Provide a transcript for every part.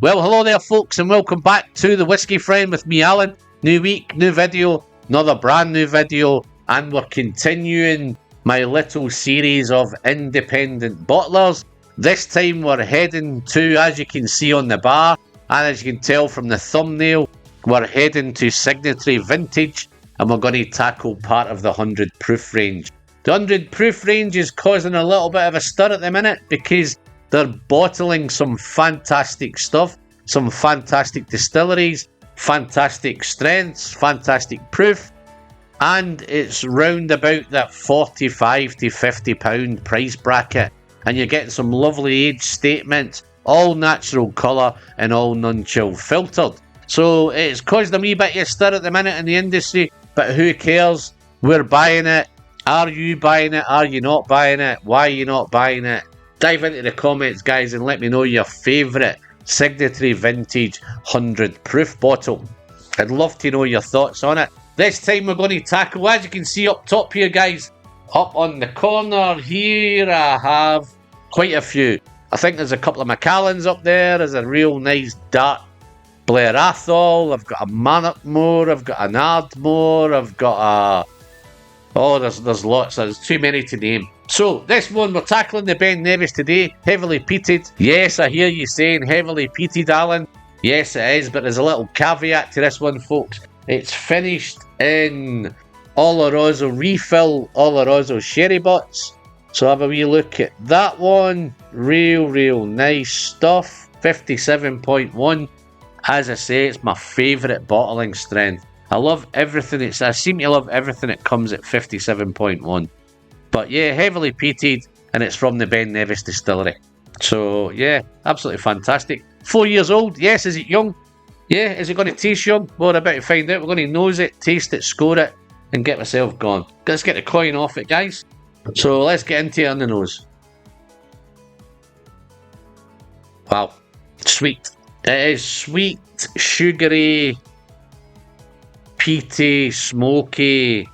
Well, hello there folks, and welcome back to the Whiskey Friend with me, Alan. New week, new video, another brand new video, and we're continuing my little series of independent bottlers. This time we're heading to, as you can see on the bar, and as you can tell from the thumbnail, we're heading to Signatory Vintage, and we're going to tackle part of the 100 proof range. The 100 proof range is causing a little bit of a stir at the minute because they're bottling some fantastic stuff, some fantastic distilleries, fantastic strengths, fantastic proof, and it's round about that £45 to £50 price bracket, and you're getting some lovely age statements, all natural colour and all non-chill filtered. So it's caused a wee bit of stir at the minute in the industry, but who cares? We're buying it. Are you buying it? Are you not buying it? Why are you not buying it? Dive into the comments, guys, and let me know your favourite Signatory Vintage 100 proof bottle. I'd love to know your thoughts on it. This time we're going to tackle, as you can see up top here, guys, up on the corner here, I have quite a few. I think there's a couple of Macallans up there. There's a real nice dark Blair Athol. I've got a Mannockmore. I've got an Ardmore. I've got a... Oh, there's lots. There's too many to name. So, this one, we're tackling the Ben Nevis today. Heavily peated. Yes, I hear you saying heavily peated, Alan. Yes, it is, but there's a little caveat to this one, folks. It's finished in Oloroso, refill Oloroso sherry butts. So have a wee look at that one. Real nice stuff. 57.1. As I say, it's my favourite bottling strength. I love everything. I seem to love everything that comes at 57.1. But yeah, heavily peated, and it's from the Ben Nevis Distillery. So yeah, absolutely fantastic. 4 years old. Yes, is it young? Yeah, is it going to taste young? Well, we're about to find out. We're going to nose it, taste it, score it, and get myself gone. Let's get the coin off it, guys. So let's get into it on the nose. Wow, sweet. It is sweet, sugary, peaty, smoky,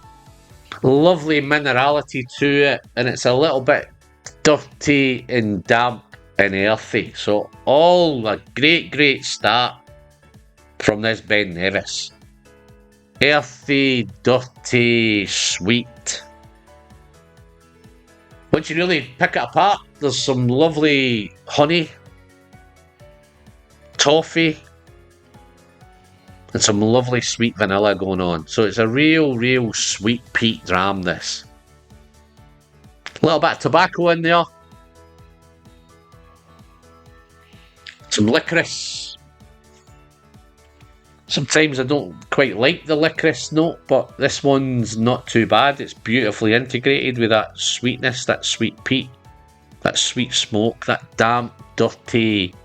lovely minerality to it, and it's a little bit dirty and damp and earthy. So all a great start from this Ben Nevis. Earthy, dirty, sweet. Once you really pick it apart, there's some lovely honey, toffee, and some lovely sweet vanilla going on. So it's a real sweet peat dram, this. A little bit of tobacco in there. Some licorice. Sometimes I don't quite like the licorice note, but this one's not too bad. It's beautifully integrated with that sweetness, that sweet peat, that sweet smoke, that damp, dirty...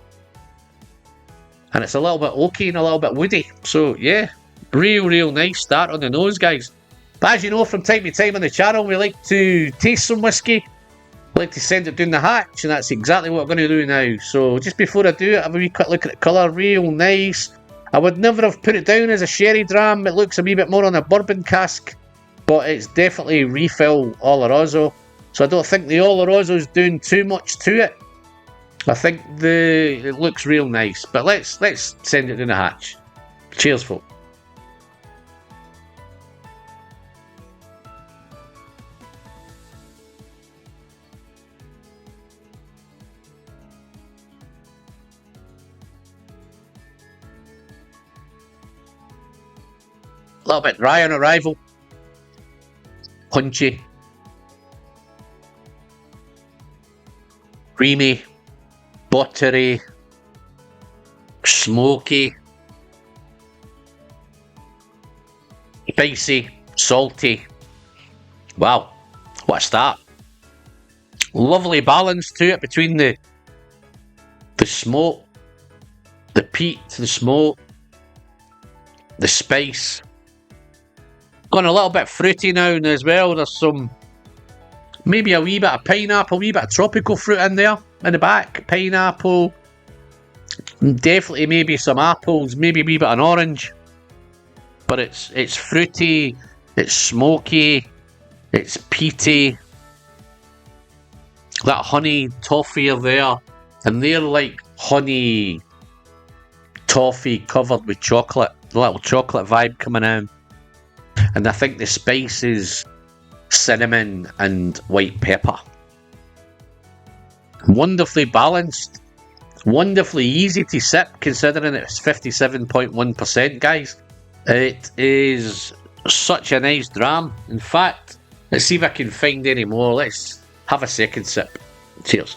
And it's a little bit oaky and a little bit woody. So yeah, real nice start on the nose, guys. But as you know, from time to time on the channel, we like to taste some whiskey. We like to send it down the hatch, and that's exactly what we're going to do now. So just before I do it, have a wee quick look at the colour. Real nice. I would never have put it down as a sherry dram. It looks a wee bit more on a bourbon cask, but it's definitely refill Oloroso. So I don't think the Oloroso is doing too much to it. I think it looks real nice, but let's send it in the hatch. Cheers, folks. A little bit dry on arrival. Punchy. Creamy. Buttery, smoky, spicy, salty. Wow, what a start. Lovely balance to it between the smoke, the peat, the smoke, the spice. Gone a little bit fruity now as well. There's some, maybe a wee bit of pineapple, a wee bit of tropical fruit in there. In the back, pineapple, definitely maybe some apples, maybe a wee bit of an orange, but it's fruity, it's smoky, it's peaty, that honey toffee are there, and they're like honey toffee covered with chocolate. A little chocolate vibe coming in. And I think the spice is cinnamon and white pepper. Wonderfully balanced. Wonderfully easy to sip considering it's 57.1%, guys. It is such a nice dram. In fact, let's see if I can find any more. Let's have a second sip. Cheers.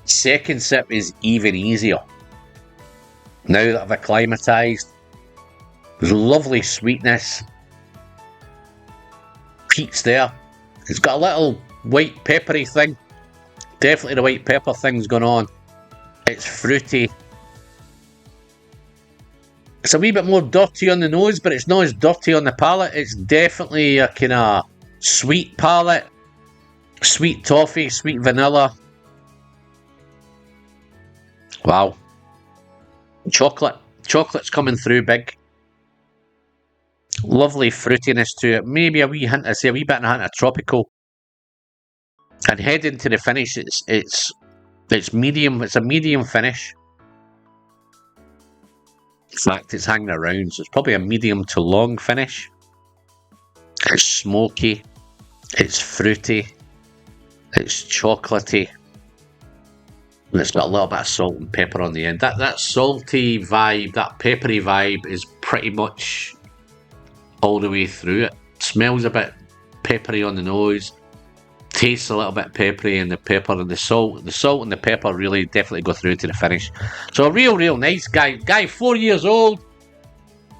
Second sip is even easier. Now that I've acclimatised, there's lovely sweetness. Peats there. It's got a little white peppery thing. Definitely the white pepper thing's going on. It's fruity. It's a wee bit more dirty on the nose, but it's not as dirty on the palate. It's definitely a kind of sweet palate. Sweet toffee, sweet vanilla. Wow. Chocolate. Chocolate's coming through big. Lovely fruitiness to it. Maybe a wee hint, I say a wee bit and a hint of tropical. And heading to the finish, it's medium. It's a medium finish. In fact, it's hanging around, so it's probably a medium to long finish. It's smoky. It's fruity. It's chocolatey. And it's got a little bit of salt and pepper on the end. That salty vibe, that peppery vibe is pretty much all the way through it. Smells a bit peppery on the nose. Tastes a little bit peppery, and the pepper and the salt and the pepper really definitely go through to the finish. So a real nice guy. Guy, 4 years old.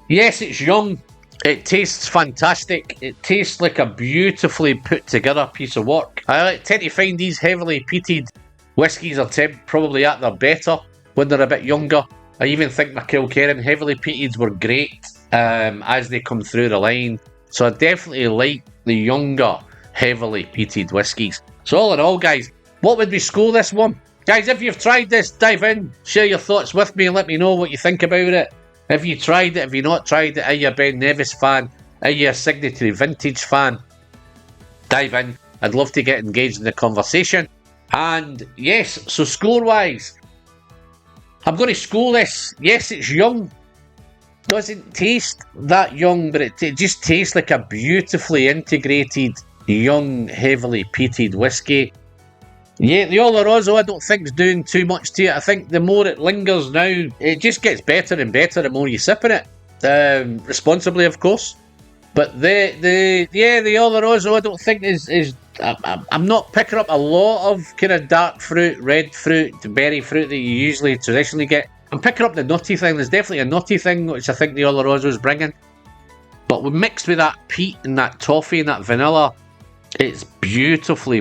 Yes, it's young. It tastes fantastic. It tastes like a beautifully put together piece of work. I tend to find these heavily peated whiskies are probably at their better when they're a bit younger. I even think my GLENCAIRN heavily peateds were great as they come through the line. So I definitely like the younger heavily peated whiskies. So all in all, guys, what would we score this one? Guys, if you've tried this, dive in, share your thoughts with me and let me know what you think about it. If you tried it, if you've not tried it, are you a Ben Nevis fan? Are you a Signatory Vintage fan? Dive in. I'd love to get engaged in the conversation. And yes, so score-wise, I'm going to score this. Yes, it's young. Doesn't taste that young, but it just tastes like a beautifully integrated, young, heavily peated whiskey. Yeah, the Oloroso I don't think is doing too much to it. I think the more it lingers now, it just gets better and better the more you sip in it. Responsibly, of course. But the Oloroso I don't think is I'm not picking up a lot of kind of dark fruit, red fruit, berry fruit that you usually traditionally get. I'm picking up the nutty thing. There's definitely a nutty thing which I think the Oloroso is bringing. But mixed with that peat and that toffee and that vanilla, it's beautifully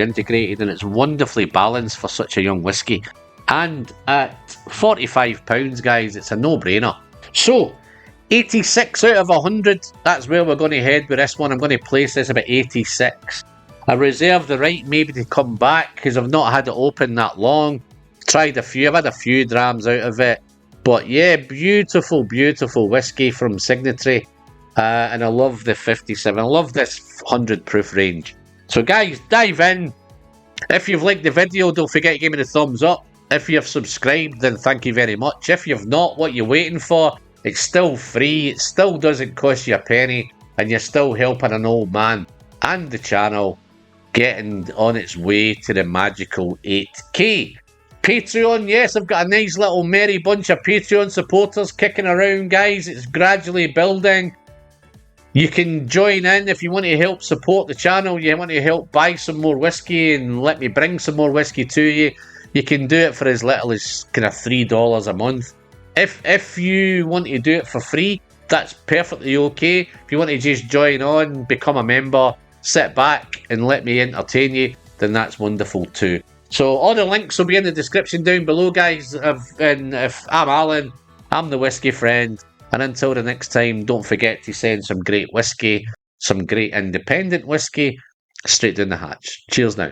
integrated and it's wonderfully balanced for such a young whiskey. And at £45, guys, it's a no-brainer. So, 86 out of 100, that's where we're going to head with this one. I'm going to place this about 86. I reserve the right maybe to come back because I've not had it open that long. Tried a few, I've had a few drams out of it. But yeah, beautiful whiskey from Signatory. And I love the 57. I love this 100 proof range. So guys, dive in. If you've liked the video, don't forget to give me the thumbs up. If you've subscribed, then thank you very much. If you've not, what you're waiting for? It's still free. It still doesn't cost you a penny. And you're still helping an old man and the channel getting on its way to the magical 8K. Patreon, yes, I've got a nice little merry bunch of Patreon supporters kicking around, guys. It's gradually building. You can join in if you want to help support the channel. You want to help buy some more whiskey and let me bring some more whiskey to you. You can do it for as little as kind of $3 a month. If you want to do it for free, that's perfectly okay. If you want to just join on, become a member, sit back and let me entertain you, then that's wonderful too. So all the links will be in the description down below, guys. And if I'm Alan, I'm the whiskey friend. And until the next time, don't forget to send some great whiskey, some great independent whiskey, straight down the hatch. Cheers now.